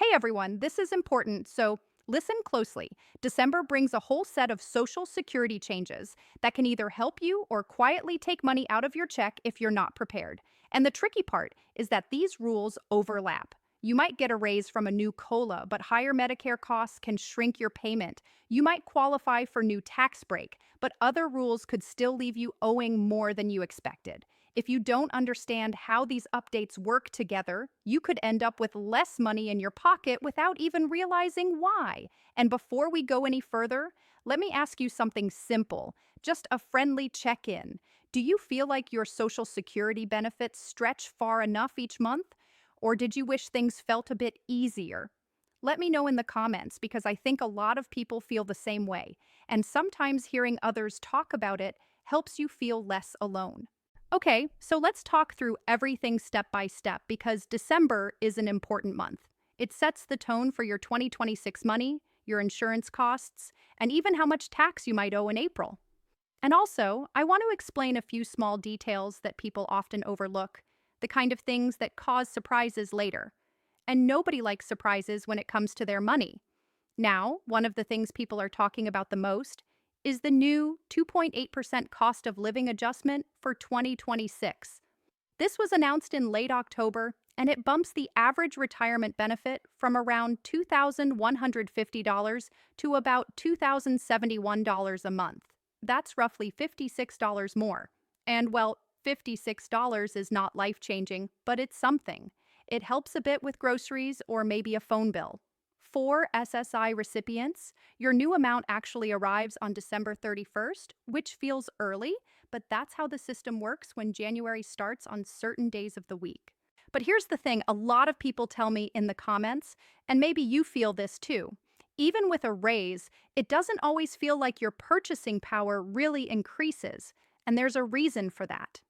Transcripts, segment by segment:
Hey everyone, this is important, so listen closely. December brings a whole set of Social Security changes that can either help you or quietly take money out of your check if you're not prepared. And the tricky part is that these rules overlap. You might get a raise from a new COLA, but higher Medicare costs can shrink your payment. You might qualify for new tax break, but other rules could still leave you owing more than you expected. If you don't understand how these updates work together, you could end up with less money in your pocket without even realizing why. And before we go any further, let me ask you something simple, just a friendly check in. Do you feel like your Social Security benefits stretch far enough each month? Or did you wish things felt a bit easier? Let me know in the comments because I think a lot of people feel the same way, and sometimes hearing others talk about it helps you feel less alone. Okay, so let's talk through everything step by step because December is an important month. It sets the tone for your 2026 money, your insurance costs, and even how much tax you might owe in April. And also, I want to explain a few small details that people often overlook, the kind of things that cause surprises later. And nobody likes surprises when it comes to their money. Now, one of the things people are talking about the most is the new 2.8% cost of living adjustment for 2026. This was announced in late October, and it bumps the average retirement benefit from around $2,150 to about $2,071 a month. That's roughly $56 more. And well, $56 is not life-changing, but it's something. It helps a bit with groceries or maybe a phone bill. For SSI recipients, your new amount actually arrives on December 31st, which feels early, but that's how the system works when January starts on certain days of the week. But here's the thing, a lot of people tell me in the comments, and maybe you feel this too. Even with a raise, it doesn't always feel like your purchasing power really increases, and there's a reason for that.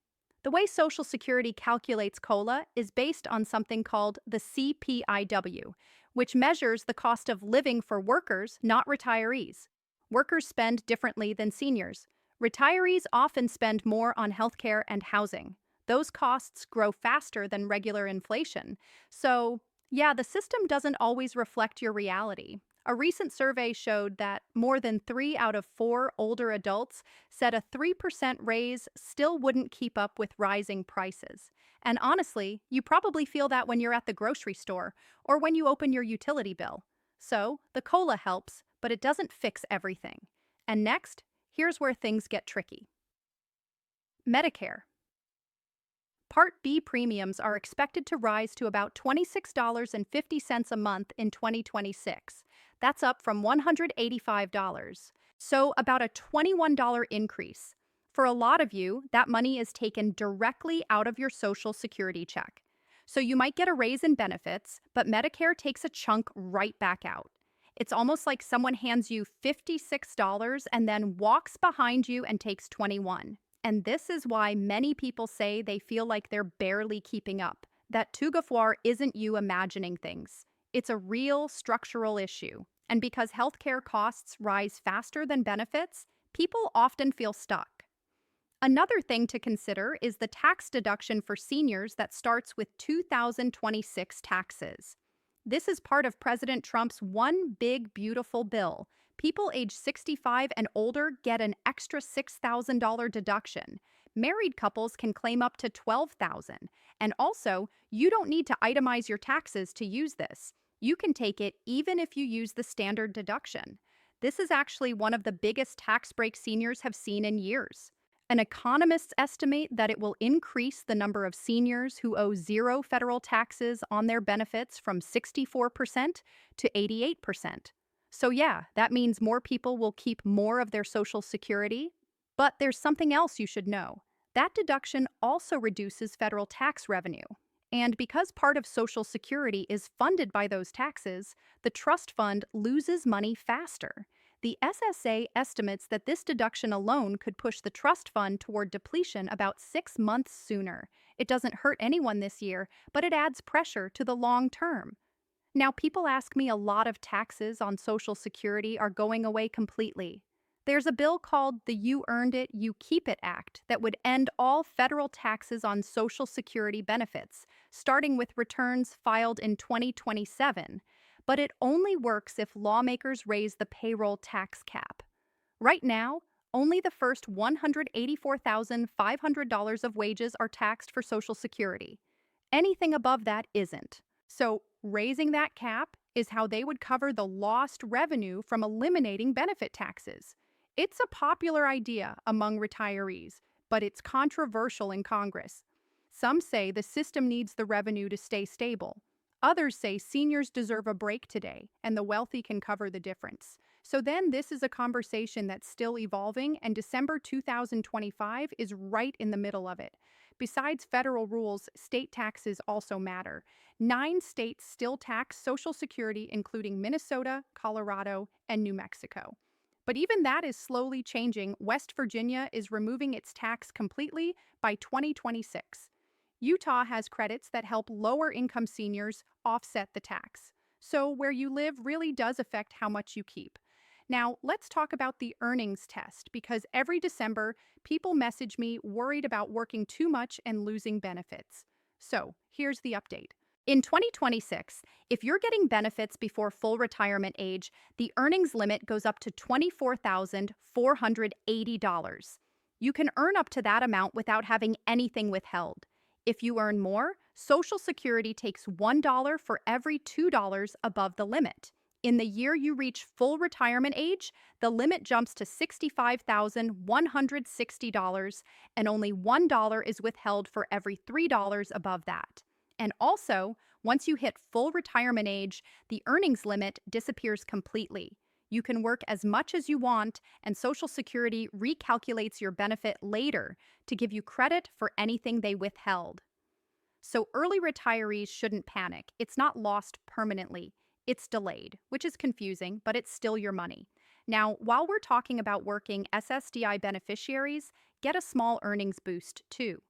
The way Social Security calculates COLA is based on something called the CPIW, which measures the cost of living for workers, not retirees. Workers spend differently than seniors. Retirees often spend more on healthcare and housing. Those costs grow faster than regular inflation. So, yeah, the system doesn't always reflect your reality. A recent survey showed that more than 3 out of 4 older adults said a 3% raise still wouldn't keep up with rising prices. And honestly, you probably feel that when you're at the grocery store or when you open your utility bill. So, the COLA helps, but it doesn't fix everything. And next, here's where things get tricky. Medicare. Part B premiums are expected to rise to about $26.50 a month in 2026. That's up from $185. So, about a $21 increase. For a lot of you, that money is taken directly out of your Social Security check. So, you might get a raise in benefits, but Medicare takes a chunk right back out. It's almost like someone hands you $56 and then walks behind you and takes 21. And this is why many people say they feel like they're barely keeping up. That tout gouffre isn't you imagining things. It's a real structural issue. And because healthcare costs rise faster than benefits, people often feel stuck. Another thing to consider is the tax deduction for seniors that starts with 2026 taxes. This is part of President Trump's One Big Beautiful Bill. People age 65 and older get an extra $6,000 deduction. Married couples can claim up to $12,000. And also, you don't need to itemize your taxes to use this. You can take it even if you use the standard deduction. This is actually one of the biggest tax breaks seniors have seen in years. And economists estimate that it will increase the number of seniors who owe zero federal taxes on their benefits from 64% to 88%. So yeah, that means more people will keep more of their Social Security. But there's something else you should know. That deduction also reduces federal tax revenue. And because part of Social Security is funded by those taxes, the trust fund loses money faster. The SSA estimates that this deduction alone could push the trust fund toward depletion about 6 months sooner. It doesn't hurt anyone this year, but it adds pressure to the long term. Now, people ask me a lot of taxes on Social Security are going away completely. There's a bill called the You Earned It, You Keep It Act that would end all federal taxes on Social Security benefits, starting with returns filed in 2027. but it only works if lawmakers raise the payroll tax cap. Right now, only the first $184,500 of wages are taxed for Social Security. Anything above that isn't. So, raising that cap is how they would cover the lost revenue from eliminating benefit taxes. It's a popular idea among retirees, but it's controversial in Congress. Some say the system needs the revenue to stay stable. Others say seniors deserve a break today, and the wealthy can cover the difference. So then, this is a conversation that's still evolving, and December 2025 is right in the middle of it. Besides federal rules, state taxes also matter. 9 states still tax Social Security, including Minnesota, Colorado, and New Mexico. But even that is slowly changing. West Virginia is removing its tax completely by 2026. Utah has credits that help lower income seniors offset the tax. So, where you live really does affect how much you keep. Now, let's talk about the earnings test because every December, people message me worried about working too much and losing benefits. So, here's the update. In 2026, if you're getting benefits before full retirement age, the earnings limit goes up to $24,480. You can earn up to that amount without having anything withheld. If you earn more, Social Security takes $1 for every $2 above the limit. In the year you reach full retirement age, the limit jumps to $65,160, and only $1 is withheld for every $3 above that. And also, once you hit full retirement age, the earnings limit disappears completely. You can work as much as you want, and Social Security recalculates your benefit later to give you credit for anything they withheld. So early retirees shouldn't panic. It's not lost permanently. It's delayed, which is confusing, but it's still your money. Now, while we're talking about working SSDI beneficiaries, get a small earnings boost too.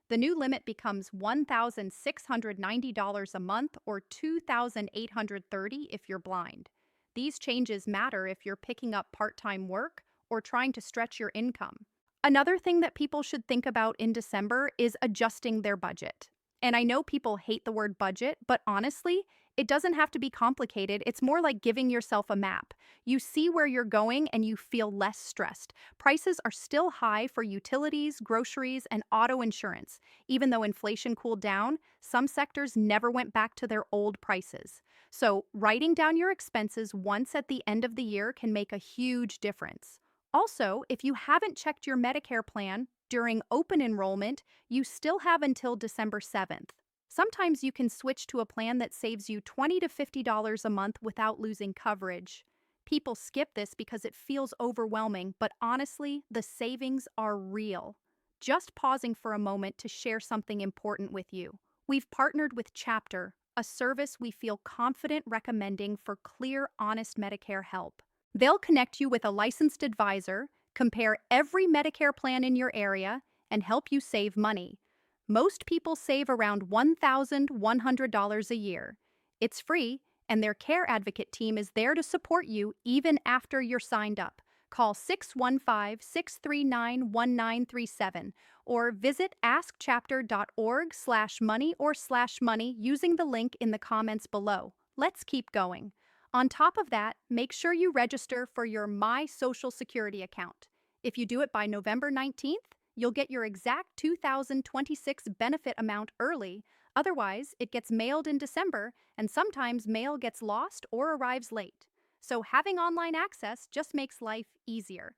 The new limit becomes $1,690 a month or $2,830 if you're blind. These changes matter if you're picking up part-time work or trying to stretch your income. Another thing that people should think about in December is adjusting their budget. And I know people hate the word budget, but honestly, it doesn't have to be complicated. It's more like giving yourself a map. You see where you're going and you feel less stressed. Prices are still high for utilities, groceries, and auto insurance. Even though inflation cooled down, some sectors never went back to their old prices. So, writing down your expenses once at the end of the year can make a huge difference. Also, if you haven't checked your Medicare plan during open enrollment, you still have until December 7th. Sometimes you can switch to a plan that saves you $20 to $50 a month without losing coverage. People skip this because it feels overwhelming, but honestly, the savings are real. Just pausing for a moment to share something important with you. We've partnered with Chapter, a service we feel confident recommending for clear, honest Medicare help. They'll connect you with a licensed advisor, compare every Medicare plan in your area, and help you save money. Most people save around $1,100 a year. It's free, and their care advocate team is there to support you even after you're signed up. Call 615-639-1937 or visit askchapter.org/money or /money using the link in the comments below. Let's keep going. On top of that, make sure you register for your My Social Security account. If you do it by November 19th, you'll get your exact 2026 benefit amount early. Otherwise, it gets mailed in December, and sometimes mail gets lost or arrives late. So having online access just makes life easier.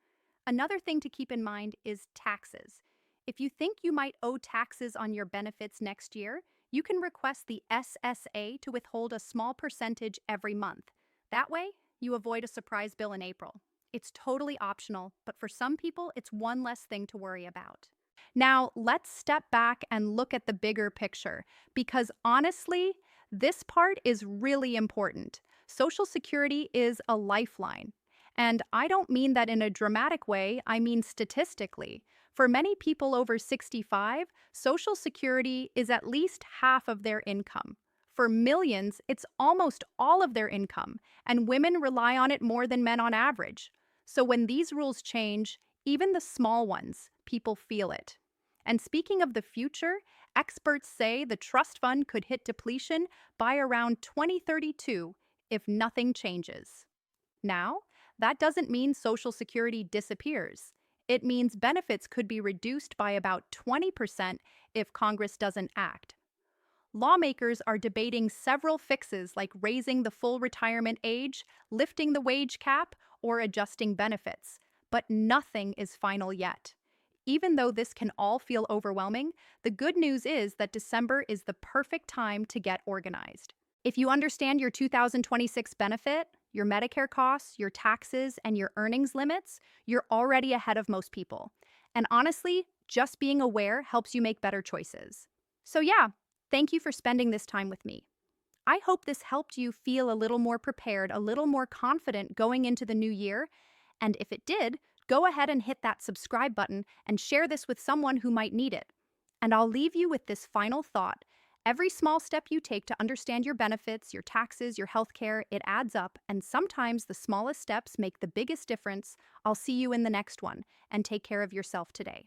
Another thing to keep in mind is taxes. If you think you might owe taxes on your benefits next year, you can request the SSA to withhold a small percentage every month. That way, you avoid a surprise bill in April. It's totally optional, but for some people, it's one less thing to worry about. Now, let's step back and look at the bigger picture, because honestly, this part is really important. Social Security is a lifeline. And I don't mean that in a dramatic way, I mean statistically. For many people over 65, Social Security is at least half of their income. For millions, it's almost all of their income, and women rely on it more than men on average. So when these rules change, even the small ones, people feel it. And speaking of the future, experts say the trust fund could hit depletion by around 2032 if nothing changes. Now, that doesn't mean Social Security disappears. It means benefits could be reduced by about 20% if Congress doesn't act. Lawmakers are debating several fixes like raising the full retirement age, lifting the wage cap, or adjusting benefits, but nothing is final yet. Even though this can all feel overwhelming, the good news is that December is the perfect time to get organized. If you understand your 2026 benefit, your Medicare costs, your taxes, and your earnings limits, you're already ahead of most people. And honestly, just being aware helps you make better choices. So, yeah, thank you for spending this time with me. I hope this helped you feel a little more prepared, a little more confident going into the new year. And if it did, go ahead and hit that subscribe button and share this with someone who might need it. And I'll leave you with this final thought. Every small step you take to understand your benefits, your taxes, your healthcare, it adds up, and sometimes the smallest steps make the biggest difference. I'll see you in the next one, and take care of yourself today.